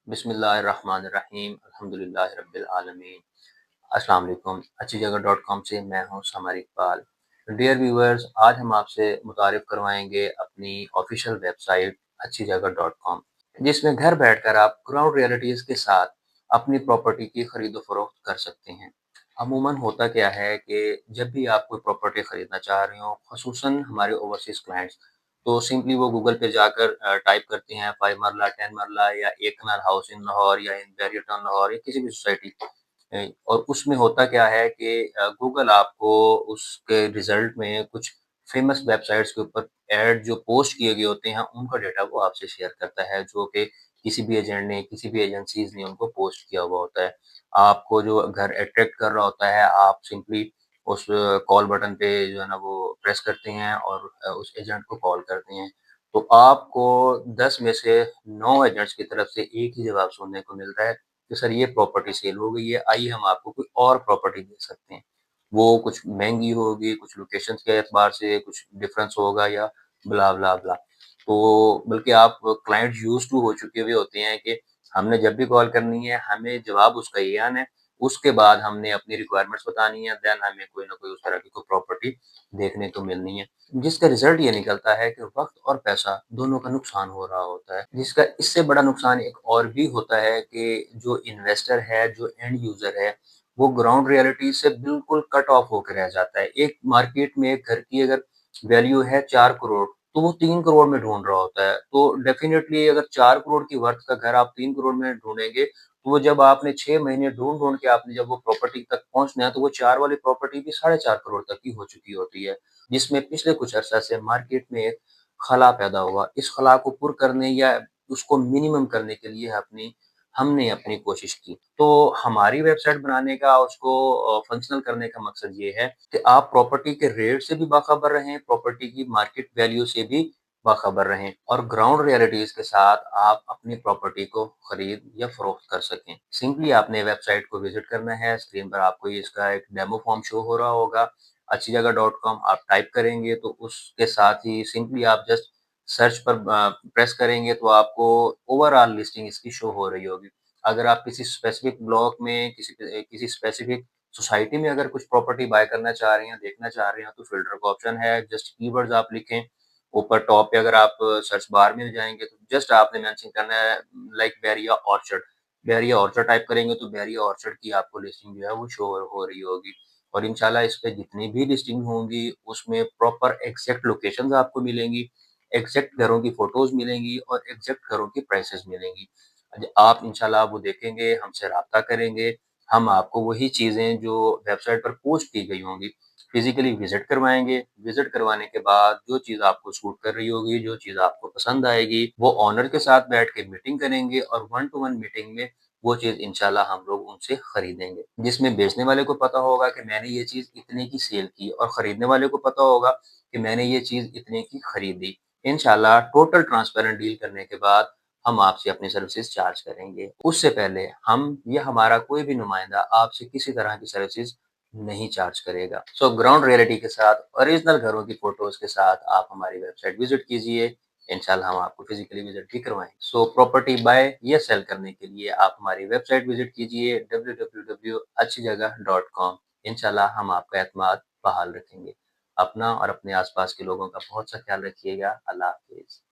बिस्मिल्लाहिर्रहमानिर्रहीम अल्हम्दुलिल्लाहि रब्बिल आलमीन। अस्सलाम वालेकुम। अच्छी जगह डॉट कॉम से मैं हूँ समर इकबाल। डियर व्यूअर्स, आज हम आपसे मुतारिफ करवाएंगे अपनी ऑफिशियल वेबसाइट अच्छी जगह डॉट कॉम, जिसमें घर बैठकर आप ग्राउंड रियलिटीज़ के साथ अपनी प्रॉपर्टी की खरीदो फरोख्त कर सकते हैं। अमूमन होता क्या है कि जब भी आप कोई प्रॉपर्टी खरीदना चाह रहे हो, ख़ुसूसन हमारे ओवरसीज़ क्लाइंट्स, तो सिंपली वो गूगल पे जाकर टाइप करते हैं 5 मरला, 10 मरला या 1 कनाल हाउस इन लाहौर या इन बैरियटन लाहौर या किसी भी सोसाइटी। और उसमें होता क्या है कि गूगल आपको उसके रिज़ल्ट में कुछ फ़ेमस वेबसाइट्स के ऊपर ऐड जो पोस्ट किए गए होते हैं, उनका डेटा वो आपसे शेयर करता है, जो कि किसी भी एजेंट ने, किसी भी एजेंसीज़ ने उनको पोस्ट किया हुआ होता है। आपको जो घर अट्रैक्ट कर रहा होता है, आप सिंपली उस कॉल बटन पे जो है ना वो प्रेस करते हैं और उस एजेंट को कॉल करते हैं। तो आपको 10 में से 9 एजेंट्स की तरफ से एक ही जवाब सुनने को मिलता है कि सर ये प्रॉपर्टी सेल हो गई है, आइए हम आपको कोई और प्रॉपर्टी दे सकते हैं। वो कुछ महँगी होगी, कुछ लोकेशंस के एतबार से कुछ डिफरेंस होगा या ब्ला, ब्ला, ब्ला। तो बल्कि आप क्लाइंट यूज़्ड टू हो चुके हुए होते हैं कि हमने जब भी कॉल करनी है, हमें जवाब उसका ये आना है, उसके बाद हमने अपनी रिक्वायरमेंट्स बतानी है, देन हमें कोई ना कोई उस तरह की कोई प्रॉपर्टी देखने को मिलनी है। जिसका रिज़ल्ट ये निकलता है कि वक़्त और पैसा दोनों का नुकसान हो रहा होता है। जिसका इससे बड़ा नुकसान एक और भी होता है कि जो इन्वेस्टर है, जो एंड यूज़र है, वो ग्राउंड रियलिटी से बिल्कुल कट ऑफ होके रह जाता है। एक मार्केट में एक घर की अगर वैल्यू है 4 करोड़, तो वो 3 करोड़ में ढूँढ रहा होता है। तो डेफ़िनेटली अगर 4 करोड़ की वर्थ का घर आप 3 करोड़ में ढूँढेंगे, तो वो जब आपने 6 महीने ढूँढ-ढूँढ के आपने जब वो प्रॉपर्टी तक पहुँचना है, तो वो 4 वाली प्रॉपर्टी भी साढ़े 4 करोड़ तक की हो चुकी होती है। जिसमें पिछले कुछ अरसा से मार्केट में एक खला पैदा हुआ। इस खला को पुर करने या उसको मिनिमम करने के लिए हमने अपनी कोशिश की। तो हमारी वेबसाइट बनाने का, उसको फंक्शनल करने का मकसद ये है कि आप प्रॉपर्टी के रेट से भी बाखबर रहें, प्रॉपर्टी की मार्केट वैल्यू से भी बाखबर रहें और ग्राउंड रियलिटीज़ के साथ आप अपनी प्रॉपर्टी को खरीद या फ़रोख्त कर सकें। सिंपली आपने वेबसाइट को विज़िट करना है, स्क्रीन पर आपको ये इसका एक डेमो फॉर्म शो हो रहा होगा। अच्छी जगह डॉट कॉम आप टाइप करेंगे तो उसके साथ ही सिंपली आप जस्ट सर्च पर प्रेस करेंगे तो आपको ओवरऑल लिस्टिंग इसकी शो हो रही होगी। अगर आप किसी स्पेसिफिक ब्लॉक में, किसी स्पेसिफिक सोसाइटी में अगर कुछ प्रॉपर्टी बाय करना चाह रहे हैं, देखना चाह रहे हैं, तो फ़िल्टर का ऑप्शन है, जस्ट कीवर्ड्स आप लिखें। ऊपर टॉप पे अगर आप सर्च बार में जाएँगे तो जस्ट आपने मेंशन करना है like Bairiya orchard. Bairiya orchard type करेंगे तो बैरिया ऑर्चर्ड की आपको लिस्टिंग जो है वो शो हो रही होगी। और इंशाल्लाह इस पे जितनी भी लिस्टिंग होंगी, उसमें प्रॉपर एग्ज़ैक्ट लोकेशंस आपको मिलेंगी, एग्ज़ैक्ट घरों की फ़ोटोज़ मिलेंगी और एग्ज़ैक्ट घरों की प्राइसेज़ मिलेंगी। आप इंशाल्लाह वो देखेंगे, हमसे राब्ता करेंगे, हम आपको वही चीज़ें जो वेबसाइट पर पोस्ट की गई होंगी, फिज़िकली विज़िट करवाएँगे। विज़िट करवाने के बाद जो चीज़ आपको सूट कर रही होगी, जो चीज़ आपको पसंद आएगी, वो ओनर के साथ बैठ के मीटिंग करेंगे और वन टू वन मीटिंग में वो चीज़ इंशाल्लाह हम लोग उनसे खरीदेंगे। जिसमें बेचने वाले को पता होगा कि मैंने ये चीज़ इतने की सेल की और खरीदने वाले को पता होगा कि मैंने ये चीज़ इतने की खरीदी। इंशाल्लाह टोटल ट्रांसपेरेंट डील करने के बाद हम आपसे अपनी सर्विसेज़ चार्ज करेंगे। उससे पहले हम या हमारा कोई भी नुमाइंदा आपसे किसी तरह की सर्विसेज़ नहीं चार्ज करेगा। सो ग्राउंड रियलिटी के साथ ओरिजिनल घरों की फ़ोटोज़ के साथ आप हमारी वेबसाइट विज़िट कीजिए। इंशाल्लाह हम आपको फिज़िकली विज़िट भी करवाएँगे। सो प्रॉपर्टी बाय या सेल करने के लिए आप हमारी वेबसाइट विज़िट कीजिए www.achchijagah.com। इंशाल्लाह हम आपका एतमाद बहाल रखेंगे। अपना और अपने आस-पास के लोगों का बहुत सा ख्याल रखिएगा। अल्लाह हाफ़िज़।